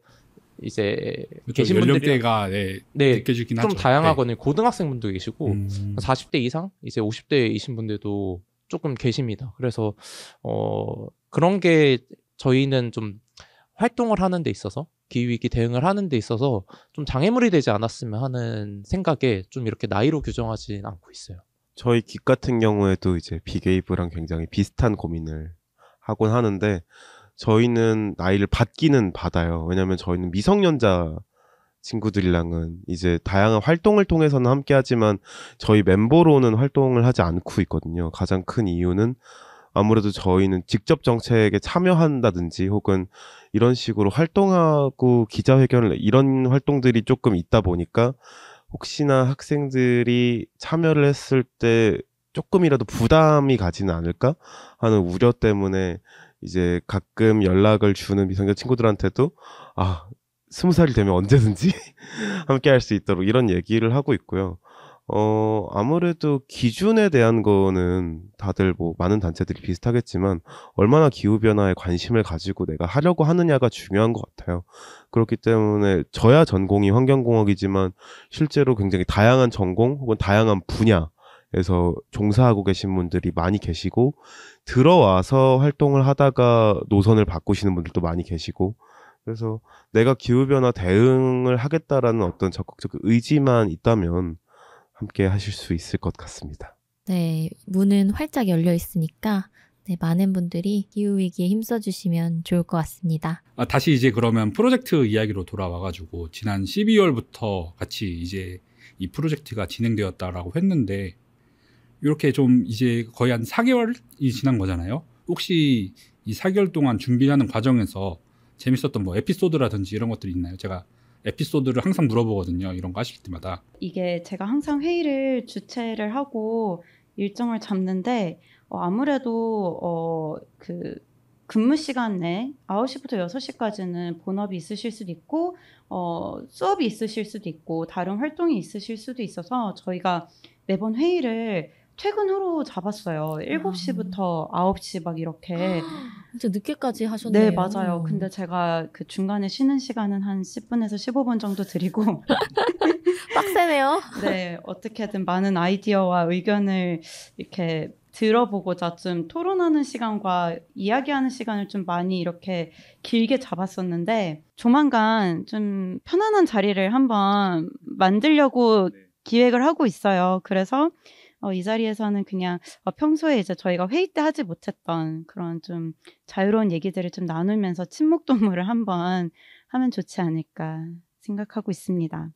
계신 분들이 연령대가 느껴지긴 좀 하죠. 다양하거든요. 고등학생분도 계시고 40대 이상 이제 50대이신 분들도 조금 계십니다. 그래서 그런 게 저희는 좀 활동을 하는 데 있어서 기후위기 대응을 하는 데 있어서 좀 장애물이 되지 않았으면 하는 생각에 좀 이렇게 나이로 규정하진 않고 있어요. 저희 깃 같은 경우에도 이제 빅웨이브랑 굉장히 비슷한 고민을 하곤 하는데 저희는 나이를 받기는 받아요. 왜냐하면 저희는 미성년자 친구들이랑은 이제 다양한 활동을 통해서는 함께 하지만 저희 멤버로는 활동을 하지 않고 있거든요. 가장 큰 이유는 아무래도 저희는 직접 정책에 참여한다든지 혹은 이런 식으로 활동하고 기자회견을 이런 활동들이 조금 있다 보니까 혹시나 학생들이 참여를 했을 때 조금이라도 부담이 가지는 않을까 하는 우려 때문에 이제 가끔 연락을 주는 미성년 친구들한테도 20살이 되면 언제든지 함께 할 수 있도록 이런 얘기를 하고 있고요. 아무래도 기준에 대한 거는 다들 많은 단체들이 비슷하겠지만 얼마나 기후변화에 관심을 가지고 내가 하려고 하느냐가 중요한 것 같아요. 그렇기 때문에 저야 전공이 환경공학이지만 실제로 굉장히 다양한 전공 혹은 다양한 분야에서 종사하고 계신 분들이 많이 계시고 들어와서 활동을 하다가 노선을 바꾸시는 분들도 많이 계시고 그래서 내가 기후변화 대응을 하겠다라는 어떤 적극적 의지만 있다면 함께 하실 수 있을 것 같습니다. 네, 문은 활짝 열려 있으니까 많은 분들이 기후위기에 힘써주시면 좋을 것 같습니다. 다시 이제 그러면 프로젝트 이야기로 돌아와가지고 지난 12월부터 같이 이제 이 프로젝트가 진행되었다라고 했는데 이렇게 좀 이제 거의 한 4개월이 지난 거잖아요. 혹시 이 4개월 동안 준비하는 과정에서 재밌었던 에피소드라든지 이런 것들이 있나요? 제가 에피소드를 항상 물어보거든요. 이런 거 하실 때마다. 이게 제가 항상 회의를 주최를 하고 일정을 잡는데 아무래도 그 근무 시간 내 9시부터 6시까지는 본업이 있으실 수도 있고 수업이 있으실 수도 있고 다른 활동이 있으실 수도 있어서 저희가 매번 회의를 퇴근 후로 잡았어요. 7시부터 9시 막 이렇게. 진짜 늦게까지 하셨네요. 네, 맞아요. 근데 제가 그 중간에 쉬는 시간은 한 10분에서 15분 정도 드리고 빡세네요. 네, 어떻게든 많은 아이디어와 의견을 이렇게 들어보고자 좀 토론하는 시간과 이야기하는 시간을 좀 많이 이렇게 길게 잡았었는데 조만간 좀 편안한 자리를 한번 만들려고 기획을 하고 있어요. 그래서 이 자리에서는 그냥 평소에 이제 저희가 회의 때 하지 못했던 그런 좀 자유로운 얘기들을 좀 나누면서 친목도모를 한번 하면 좋지 않을까 생각하고 있습니다.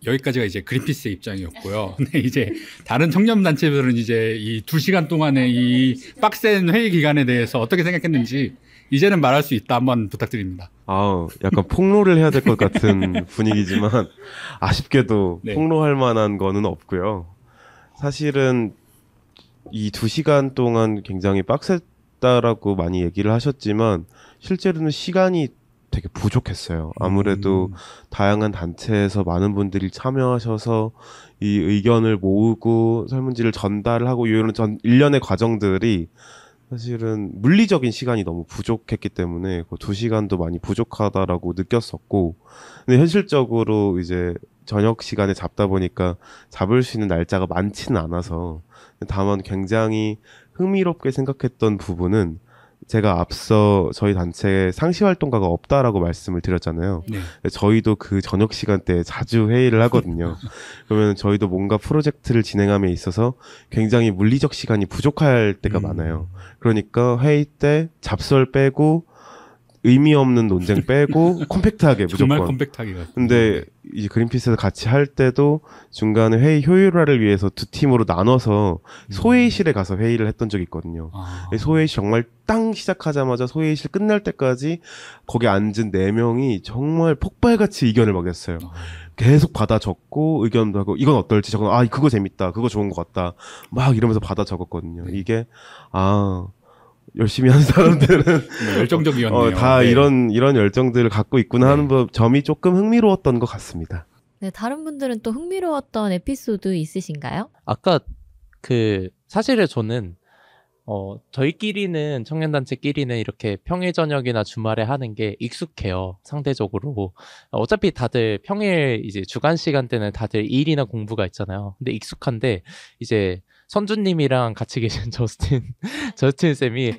여기까지가 이제 그린피스의 입장이었고요. 근데 이제 다른 청년단체들은 이제 이 2시간 동안의 이 빡센 회의 기간에 대해서 어떻게 생각했는지 이제는 말할 수 있다 한번 부탁드립니다. 약간 폭로를 해야 될 것 같은 분위기지만 아쉽게도 폭로할 만한 거는 없고요. 사실은 이 2시간 동안 굉장히 빡셌다라고 많이 얘기를 하셨지만 실제로는 시간이 되게 부족했어요. 아무래도 다양한 단체에서 많은 분들이 참여하셔서 이 의견을 모으고 설문지를 전달하고 이런 일련의 과정들이 사실은 물리적인 시간이 너무 부족했기 때문에 그 2시간도 많이 부족하다라고 느꼈었고 근데 현실적으로 이제 저녁 시간에 잡다 보니까 잡을 수 있는 날짜가 많지는 않아서 다만 굉장히 흥미롭게 생각했던 부분은 제가 앞서 저희 단체에 상시 활동가가 없다라고 말씀을 드렸잖아요. 네. 저희도 그 저녁 시간대에 자주 회의를 하거든요. 그러면 저희도 뭔가 프로젝트를 진행함에 있어서 굉장히 물리적 시간이 부족할 때가 많아요. 그러니까 회의 때 잡설 빼고 의미 없는 논쟁 빼고 컴팩트하게 무조건. 정말 컴팩트하게. 근데 이제 그린피스에서 같이 할 때도 중간에 회의 효율화를 위해서 두 팀으로 나눠서 소회의실에 가서 회의를 했던 적이 있거든요. 소회의실 정말 땅 시작하자마자 소회의실 끝날 때까지 거기 앉은 4명이 정말 폭발같이 의견을 막 냈어요. 계속 받아 적고 의견도 하고 이건 어떨지 저건 그거 재밌다 그거 좋은 것 같다 막 이러면서 받아 적었거든요. 이게 열심히 하는 사람들은 열정적이었네요. 다 네. 이런 열정들을 갖고 있구나 하는 점이 조금 흥미로웠던 것 같습니다. 네, 다른 분들은 또 흥미로웠던 에피소드 있으신가요? 아까 사실은 저는 저희끼리는 청년단체끼리는 이렇게 평일 저녁이나 주말에 하는 게 익숙해요. 상대적으로. 어차피 다들 평일 이제 주간 시간대는 다들 일이나 공부가 있잖아요. 근데 익숙한데 이제 선주님이랑 같이 계신 저스틴 쌤이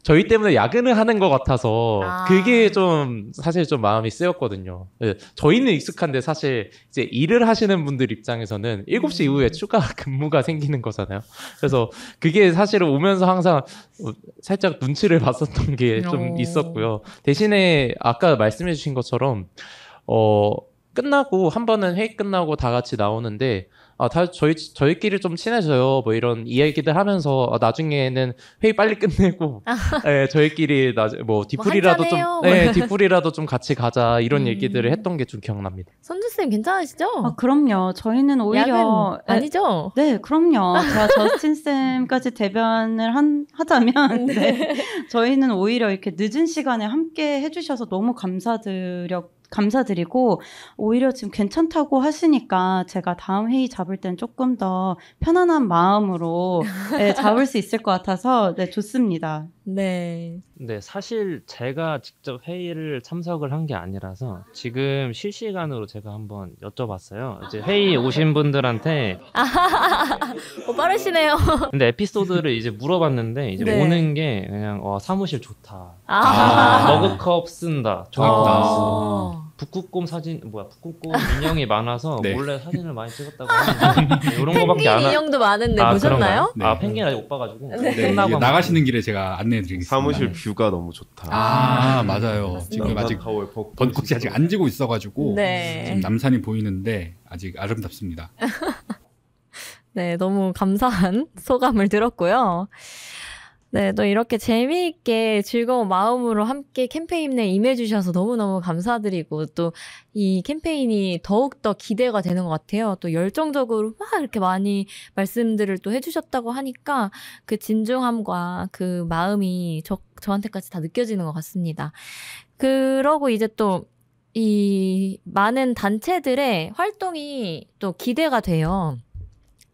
저희 때문에 야근을 하는 것 같아서 그게 좀 사실 좀 마음이 쓰였거든요. 저희는 익숙한데 사실 이제 일을 하시는 분들 입장에서는 7시 이후에 추가 근무가 생기는 거잖아요. 그래서 그게 사실은 오면서 항상 살짝 눈치를 봤었던 게 좀 있었고요. 대신에 아까 말씀해 주신 것처럼 끝나고 한 번은 회의 끝나고 다 같이 나오는데 저희끼리 좀 친해져요. 뭐 이런 이야기들 하면서 나중에는 회의 빨리 끝내고 저희끼리 뒤풀이라도 뒤풀이라도 좀 같이 가자 이런 얘기들을 했던 게 좀 기억납니다. 선주쌤 괜찮으시죠? 그럼요. 저희는 오히려 아니죠? 네, 그럼요. 제가 저스틴 쌤까지 대변을 하자면 저희는 오히려 이렇게 늦은 시간에 함께 해주셔서 너무 감사드리고 오히려 지금 괜찮다고 하시니까 제가 다음 회의 잡을 땐 조금 더 편안한 마음으로 잡을 수 있을 것 같아서 좋습니다. 네. 네, 사실 제가 직접 회의를 참석을 한 게 아니라서 지금 실시간으로 제가 한번 여쭤봤어요. 이제 회의 오신 분들한테 빠르시네요. 근데 에피소드를 이제 물어봤는데 이제 오는 게 그냥 사무실 좋다. 머그컵 쓴다. 종이컵 북극곰 북극곰 인형이 많아서 몰래 사진을 많이 찍었다고 하는데 이런 거밖에 안 펭귄 인형도 많은데 보셨나요? 네. 펭귄 아직 못 봐가지고 나가시는 길에 제가 안내해드리겠습니다. 사무실 뷰가 너무 좋다. 맞아요. 지금 아직 벚꽃이 아직 안 지고 있어가지고 지금 남산이 보이는데 아직 아름답습니다. 네, 너무 감사한 소감을 들었고요. 네, 또 이렇게 재미있게 즐거운 마음으로 함께 캠페인에 임해주셔서 너무너무 감사드리고 또 이 캠페인이 더욱더 기대가 되는 것 같아요. 또 열정적으로 막 이렇게 많이 말씀들을 또 해주셨다고 하니까 그 진중함과 그 마음이 저한테까지 다 느껴지는 것 같습니다. 그러고 이제 또 이 많은 단체들의 활동이 또 기대가 돼요.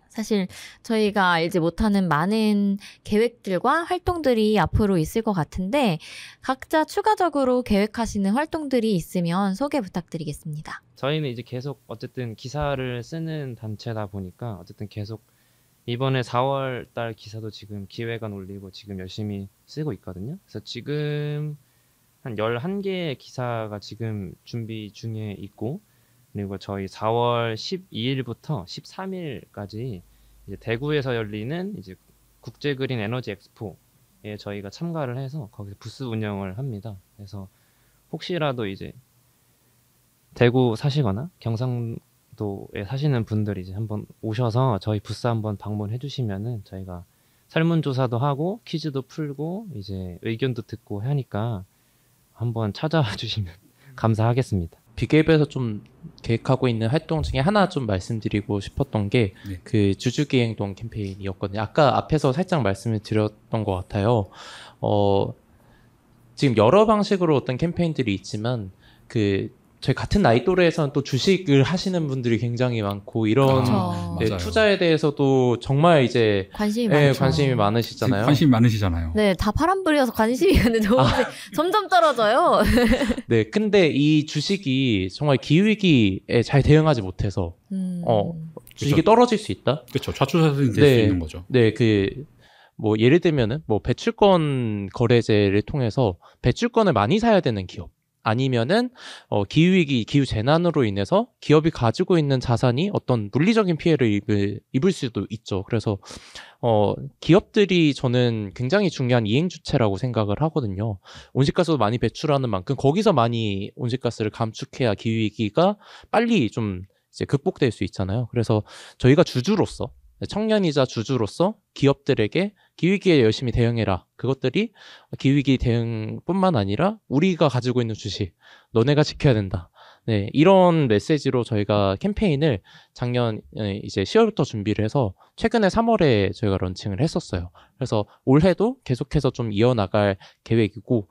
사실 저희가 알지 못하는 많은 계획들과 활동들이 앞으로 있을 것 같은데 각자 추가적으로 계획하시는 활동들이 있으면 소개 부탁드리겠습니다. 저희는 이제 계속 어쨌든 기사를 쓰는 단체다 보니까 어쨌든 계속 이번에 4월 달 기사도 지금 기획안 올리고 지금 열심히 쓰고 있거든요. 그래서 지금 한 11개의 기사가 지금 준비 중에 있고 그리고 저희 4월 12일부터 13일까지 이제 대구에서 열리는 이제 국제 그린 에너지 엑스포에 저희가 참가를 해서 거기서 부스 운영을 합니다. 그래서 혹시라도 이제 대구 사시거나 경상도에 사시는 분들이 이제 한번 오셔서 저희 부스 한번 방문해 주시면은 저희가 설문조사도 하고 퀴즈도 풀고 이제 의견도 듣고 하니까 한번 찾아와 주시면 감사하겠습니다. 빅웨이브에서 좀 계획하고 있는 활동 중에 하나 좀 말씀드리고 싶었던 게 그 주주기행동 캠페인이었거든요. 아까 앞에서 살짝 말씀을 드렸던 것 같아요. 지금 여러 방식으로 어떤 캠페인들이 있지만 그 저희 같은 나이 또래에서는 또 주식을 하시는 분들이 굉장히 많고 이런 네, 맞아요. 투자에 대해서도 정말 이제 관심이 네, 많죠. 관심이 많으시잖아요. 관심이 많으시잖아요. 네, 다 파란불이어서 관심이 근데 점점 떨어져요. 네, 근데 이 주식이 정말 기후위기에 잘 대응하지 못해서 주식이 그쵸. 떨어질 수 있다? 그렇죠. 좌초사슬이 될 수 네. 있는 거죠. 네, 뭐 예를 들면은 뭐 배출권 거래제를 통해서 배출권을 많이 사야 되는 기업 아니면은 기후위기, 기후재난으로 인해서 기업이 가지고 있는 자산이 어떤 물리적인 피해를 입을 수도 있죠. 그래서 기업들이 저는 굉장히 중요한 이행주체라고 생각을 하거든요. 온실가스도 많이 배출하는 만큼 거기서 많이 온실가스를 감축해야 기후위기가 빨리 좀 이제 극복될 수 있잖아요. 그래서 저희가 주주로서 청년이자 주주로서 기업들에게 기후위기에 열심히 대응해라. 그것들이 기후위기 대응뿐만 아니라 우리가 가지고 있는 주식, 너네가 지켜야 된다. 네, 이런 메시지로 저희가 캠페인을 작년 이제 10월부터 준비를 해서 최근에 3월에 저희가 런칭을 했었어요. 그래서 올해도 계속해서 좀 이어나갈 계획이고,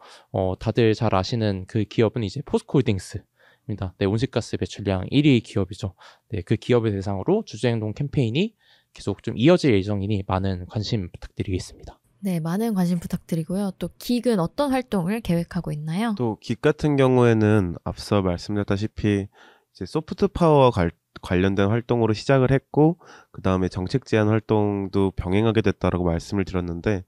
다들 잘 아시는 그 기업은 이제 포스코홀딩스입니다. 네, 온실가스 배출량 1위 기업이죠. 네, 그 기업을 대상으로 주주행동 캠페인이 계속 좀 이어질 예정이니 많은 관심 부탁드리겠습니다. 네, 많은 관심 부탁드리고요. 또 긱은 어떤 활동을 계획하고 있나요? 또 긱 같은 경우에는 앞서 말씀드렸다시피 이제 소프트 파워와 관련된 활동으로 시작을 했고 그 다음에 정책 제안 활동도 병행하게 됐다라고 말씀을 드렸는데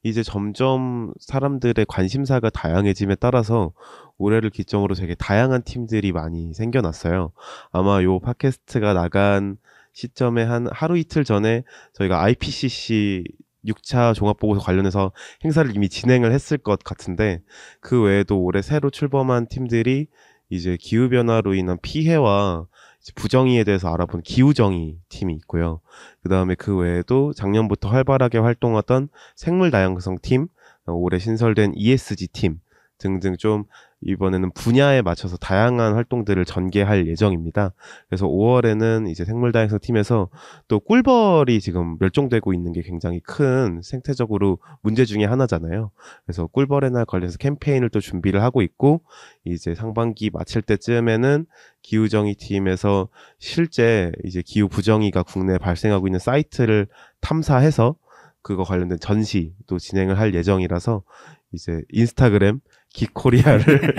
이제 점점 사람들의 관심사가 다양해짐에 따라서 올해를 기점으로 되게 다양한 팀들이 많이 생겨났어요. 아마 요 팟캐스트가 나간 시점에 한 하루 이틀 전에 저희가 IPCC 6차 종합보고서 관련해서 행사를 이미 진행을 했을 것 같은데 그 외에도 올해 새로 출범한 팀들이 이제 기후변화로 인한 피해와 부정의에 대해서 알아본 기후정의 팀이 있고요. 그 다음에 그 외에도 작년부터 활발하게 활동하던 생물다양성 팀, 올해 신설된 ESG 팀 등등 좀 이번에는 분야에 맞춰서 다양한 활동들을 전개할 예정입니다. 그래서 5월에는 이제 생물다양성 팀에서 또 꿀벌이 지금 멸종되고 있는 게 굉장히 큰 생태적으로 문제 중에 하나잖아요. 그래서 꿀벌의 날 관련해서 캠페인을 또 준비를 하고 있고 이제 상반기 마칠 때쯤에는 기후정의 팀에서 실제 이제 기후 부정의가 국내에 발생하고 있는 사이트를 탐사해서 그거 관련된 전시도 진행을 할 예정이라서 이제 인스타그램 기코리아를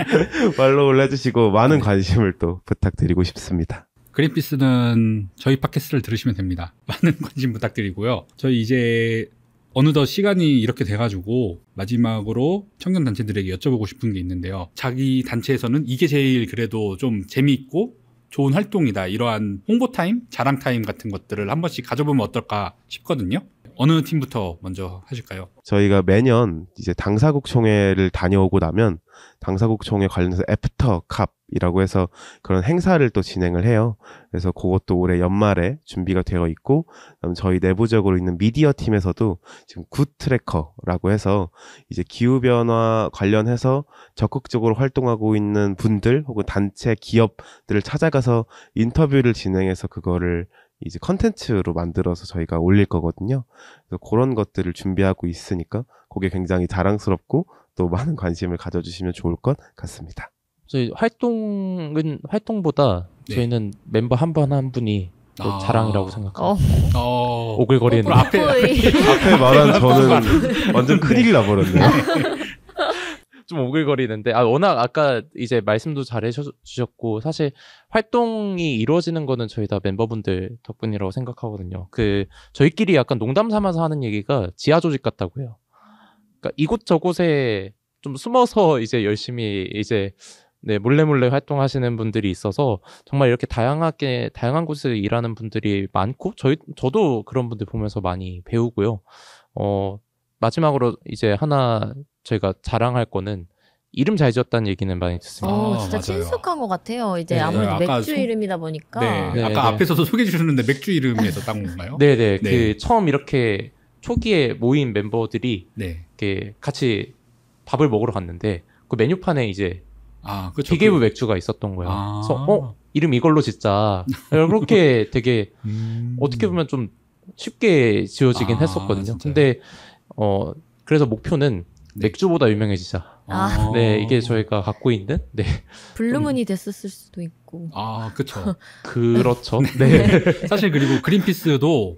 팔로우를 해주시고 많은 관심을 또 부탁드리고 싶습니다. 그린피스는 저희 팟캐스트를 들으시면 됩니다. 많은 관심 부탁드리고요. 저희 이제 어느덧 시간이 이렇게 돼가지고 마지막으로 청년단체들에게 여쭤보고 싶은 게 있는데요. 자기 단체에서는 이게 제일 그래도 좀 재미있고 좋은 활동이다. 이러한 홍보 타임, 자랑 타임 같은 것들을 한 번씩 가져보면 어떨까 싶거든요. 어느 팀부터 먼저 하실까요? 저희가 매년 이제 당사국 총회를 다녀오고 나면 당사국 총회 관련해서 애프터캅이라고 해서 그런 행사를 또 진행을 해요. 그래서 그것도 올해 연말에 준비가 되어 있고 그다음 저희 내부적으로 있는 미디어 팀에서도 지금 굿 트래커라고 해서 이제 기후변화 관련해서 적극적으로 활동하고 있는 분들 혹은 단체 기업들을 찾아가서 인터뷰를 진행해서 그거를 이제 컨텐츠로 만들어서 저희가 올릴 거거든요. 그래서 그런 것들을 준비하고 있으니까 그게 굉장히 자랑스럽고 또 많은 관심을 가져주시면 좋을 것 같습니다. 저희 활동보다 네. 저희는 멤버 한 분 한 분이 또 자랑이라고 생각합니다. 오글거리는 앞에 앞에 말한 저는 완전 큰일 나버렸네요. 좀 오글거리는데 워낙 아까 이제 말씀도 잘 해주셨고 사실 활동이 이루어지는 거는 저희 다 멤버분들 덕분이라고 생각하거든요. 저희끼리 약간 농담 삼아서 하는 얘기가 지하 조직 같다고 해요. 그러니까 이곳 저곳에 좀 숨어서 이제 열심히 이제 네, 몰래 활동하시는 분들이 있어서 정말 이렇게 다양한 곳에서 일하는 분들이 많고 저도 그런 분들 보면서 많이 배우고요. 마지막으로 이제 하나 저희가 자랑할 거는 이름 잘 지었다는 얘기는 많이 듣습니다. 진짜 맞아요. 친숙한 것 같아요. 이제 네, 아무래도 아까 맥주 이름이다 보니까. 네, 아까 앞에서도 소개해 주셨는데 맥주 이름에서 딴 건가요? 네네. 네. 처음 이렇게 초기에 모인 멤버들이 네. 이렇게 같이 밥을 먹으러 갔는데 그 메뉴판에 이제 그렇죠. 비계부 맥주가 있었던 거예요. 그래서 이름 이걸로 짓자. 그렇게 되게 어떻게 보면 좀 쉽게 지어지긴 했었거든요. 진짜요? 근데 그래서 목표는 맥주보다 유명해지자. 아. 네, 이게 저희가 갖고 있는 네. 블루문이 됐었을 수도 있고. 그쵸. 그렇죠. 네. 사실 그리고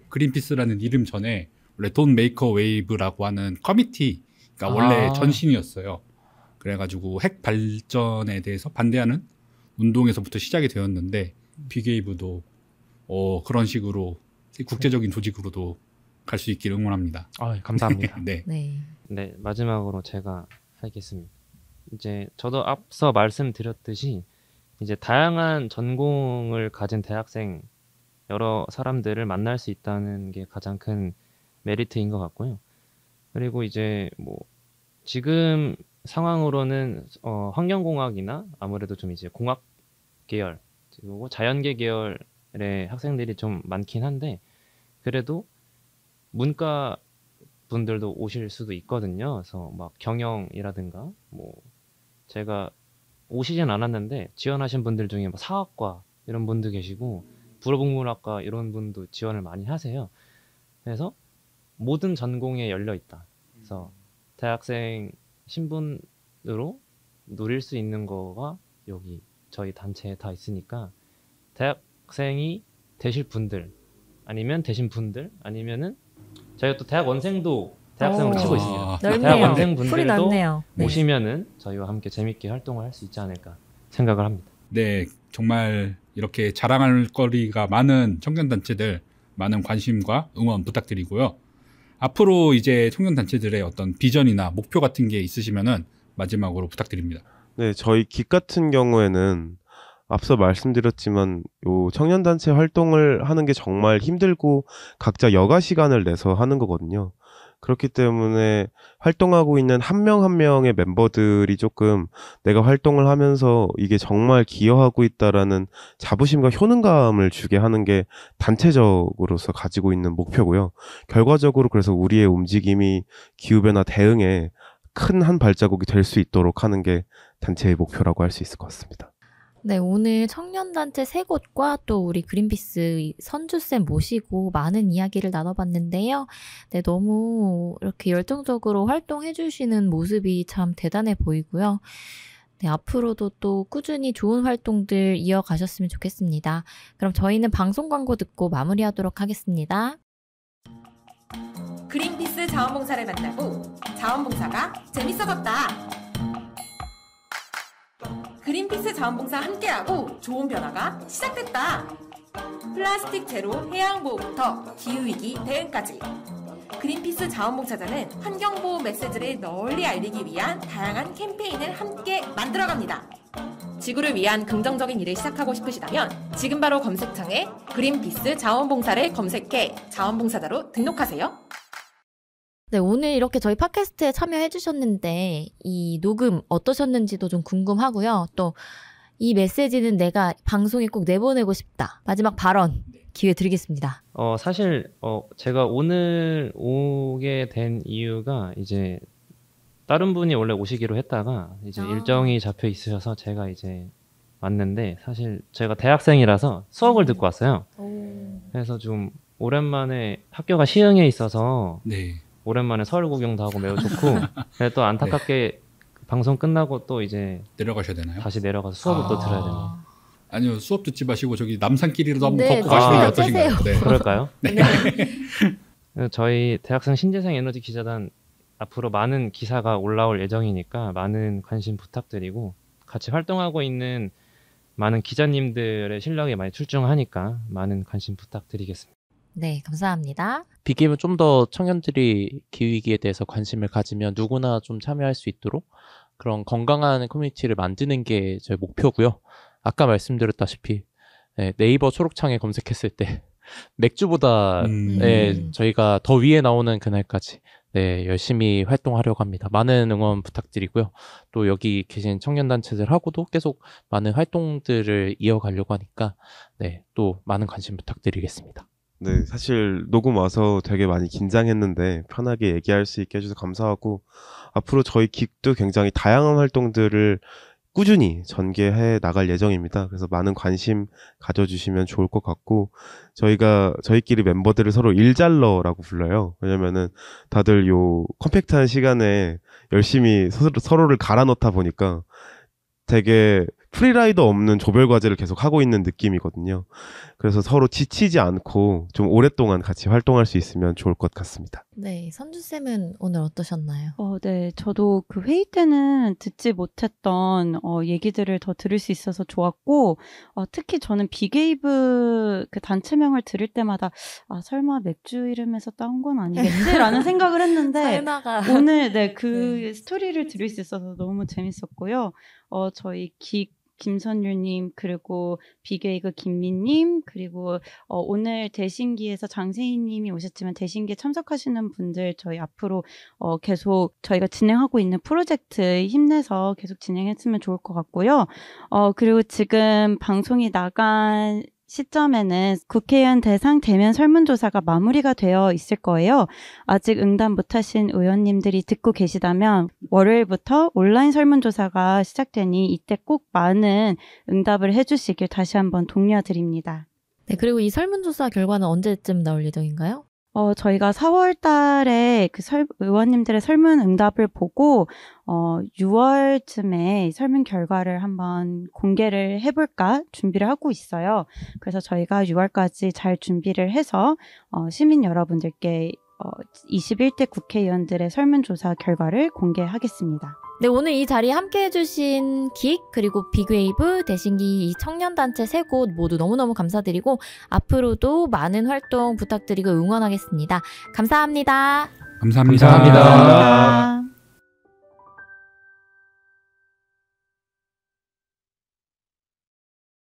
그린피스라는 이름 전에 원래 돈 메이커 웨이브라고 하는 커미티가 원래 전신이었어요. 그래가지고 핵 발전에 대해서 반대하는 운동에서부터 시작이 되었는데 빅웨이브도 그런 식으로 국제적인 조직으로도 갈 수 있길 응원합니다. 감사합니다. 네. 네. 네, 마지막으로 제가 하겠습니다. 이제 저도 앞서 말씀드렸듯이 이제 다양한 전공을 가진 대학생 여러 사람들을 만날 수 있다는 게 가장 큰 메리트인 것 같고요. 그리고 이제 뭐 지금 상황으로는 환경공학이나 아무래도 좀 이제 공학 계열 그리고 자연계 계열의 학생들이 좀 많긴 한데 그래도 문과 분들도 오실 수도 있거든요. 그래서 막 경영이라든가 뭐 제가 오시진 않았는데 지원하신 분들 중에 뭐 사학과 이런 분도 계시고 불어국문학과 이런 분도 지원을 많이 하세요. 그래서 모든 전공에 열려 있다. 그래서 대학생 신분으로 누릴 수 있는 거가 여기 저희 단체에 다 있으니까 대학생이 되실 분들 아니면 되신 분들 아니면은 저희가 또 대학 원생도 대학생으로 치고 있습니다. 넓네요. 대학 풀이 원생분들도 넓네요. 네. 오시면은 저희와 함께 재밌게 활동을 할 수 있지 않을까 생각을 합니다. 네, 정말 이렇게 자랑할 거리가 많은 청년단체들 많은 관심과 응원 부탁드리고요. 앞으로 이제 청년단체들의 어떤 비전이나 목표 같은 게 있으시면은 마지막으로 부탁드립니다. 네, 저희 깃 같은 경우에는 앞서 말씀드렸지만 요 청년단체 활동을 하는 게 정말 힘들고 각자 여가 시간을 내서 하는 거거든요. 그렇기 때문에 활동하고 있는 한 명 한 명의 멤버들이 조금 내가 활동을 하면서 이게 정말 기여하고 있다라는 자부심과 효능감을 주게 하는 게 단체적으로서 가지고 있는 목표고요. 결과적으로 그래서 우리의 움직임이 기후변화 대응에 큰 한 발자국이 될 수 있도록 하는 게 단체의 목표라고 할 수 있을 것 같습니다. 네, 오늘 청년단체 3곳과 또 우리 그린피스 선주쌤 모시고 많은 이야기를 나눠봤는데요. 네, 너무 이렇게 열정적으로 활동해주시는 모습이 참 대단해 보이고요. 네, 앞으로도 또 꾸준히 좋은 활동들 이어가셨으면 좋겠습니다. 그럼 저희는 방송 광고 듣고 마무리하도록 하겠습니다. 그린피스 자원봉사를 만나고 자원봉사가 재밌어졌다. 그린피스 자원봉사 함께하고 좋은 변화가 시작됐다. 플라스틱 제로 해양보호부터 기후위기 대응까지. 그린피스 자원봉사자는 환경보호 메시지를 널리 알리기 위한 다양한 캠페인을 함께 만들어갑니다. 지구를 위한 긍정적인 일을 시작하고 싶으시다면 지금 바로 검색창에 그린피스 자원봉사를 검색해 자원봉사자로 등록하세요. 네, 오늘 이렇게 저희 팟캐스트에 참여해주셨는데 이 녹음 어떠셨는지도 좀 궁금하고요. 또 이 메시지는 내가 방송에 꼭 내보내고 싶다. 마지막 발언 기회 드리겠습니다. 사실 제가 오늘 오게 된 이유가 이제 다른 분이 원래 오시기로 했다가 이제 일정이 잡혀 있으셔서 제가 이제 왔는데 사실 제가 대학생이라서 수업을 듣고 왔어요. 그래서 좀 오랜만에 학교가 시흥에 있어서 네. 오랜만에 서울 구경도 하고 매우 좋고 또 안타깝게 방송 끝나고 또 이제 내려가셔야 되나요? 다시 내려가서 수업을 또 들어야 됩니다. 아니요, 수업 듣지 마시고 저기 남산길이라도 한번 네, 걷고 가시는 게 아, 어떠신가요? 네. 그럴까요? 저희 대학생 신재생 에너지 기자단 앞으로 많은 기사가 올라올 예정이니까 많은 관심 부탁드리고 같이 활동하고 있는 많은 기자님들의 실력이 많이 출중하니까 많은 관심 부탁드리겠습니다. 네, 감사합니다. 빅게임은 좀 더 청년들이 기후위기에 대해서 관심을 가지면 누구나 좀 참여할 수 있도록 그런 건강한 커뮤니티를 만드는 게 저희 목표고요. 아까 말씀드렸다시피 네이버 초록창에 검색했을 때 맥주보다 저희가 더 위에 나오는 그날까지 열심히 활동하려고 합니다. 많은 응원 부탁드리고요. 또 여기 계신 청년단체들하고도 계속 많은 활동들을 이어가려고 하니까 또 많은 관심 부탁드리겠습니다. 네, 사실 녹음 와서 되게 많이 긴장했는데 편하게 얘기할 수 있게 해주셔서 감사하고 앞으로 저희 긱도 굉장히 다양한 활동들을 꾸준히 전개해 나갈 예정입니다. 그래서 많은 관심 가져주시면 좋을 것 같고, 저희끼리 멤버들을 서로 일잘러라고 불러요. 왜냐면은 다들 요 컴팩트한 시간에 열심히 서로를 갈아 넣다 보니까 되게 프리라이더 없는 조별 과제를 계속 하고 있는 느낌이거든요. 그래서 서로 지치지 않고 좀 오랫동안 같이 활동할 수 있으면 좋을 것 같습니다. 네, 선주쌤은 오늘 어떠셨나요? 네, 저도 그 회의 때는 듣지 못했던 얘기들을 더 들을 수 있어서 좋았고, 특히 저는 빅웨이브 그 단체명을 들을 때마다 설마 맥주 이름에서 따온 건 아니겠지라는 생각을 했는데 설마가 오늘 그 스토리를 들을 수 있어서 너무 재밌었고요. 저희 김선율님, 그리고 빅웨이브 김민님, 그리고 오늘 대신기에서 장세희님이 오셨지만 대신기에 참석하시는 분들 저희 앞으로 계속 저희가 진행하고 있는 프로젝트 힘내서 계속 진행했으면 좋을 것 같고요. 그리고 지금 방송이 나간 시점에는 국회의원 대상 대면 설문조사가 마무리가 되어 있을 거예요. 아직 응답 못하신 의원님들이 듣고 계시다면 월요일부터 온라인 설문조사가 시작되니 이때 꼭 많은 응답을 해주시길 다시 한번 독려드립니다. 네, 그리고 이 설문조사 결과는 언제쯤 나올 예정인가요? 저희가 4월 달에 그 의원님들의 설문 응답을 보고 6월쯤에 설문 결과를 한번 공개를 해볼까 준비를 하고 있어요. 그래서 저희가 6월까지 잘 준비를 해서 시민 여러분들께 21대 국회의원들의 설문조사 결과를 공개하겠습니다. 네, 오늘 이 자리에 함께 해주신 긱 그리고 빅웨이브, 대신기 이 청년단체 세 곳 모두 너무너무 감사드리고 앞으로도 많은 활동 부탁드리고 응원하겠습니다. 감사합니다. 감사합니다. 감사합니다. 감사합니다.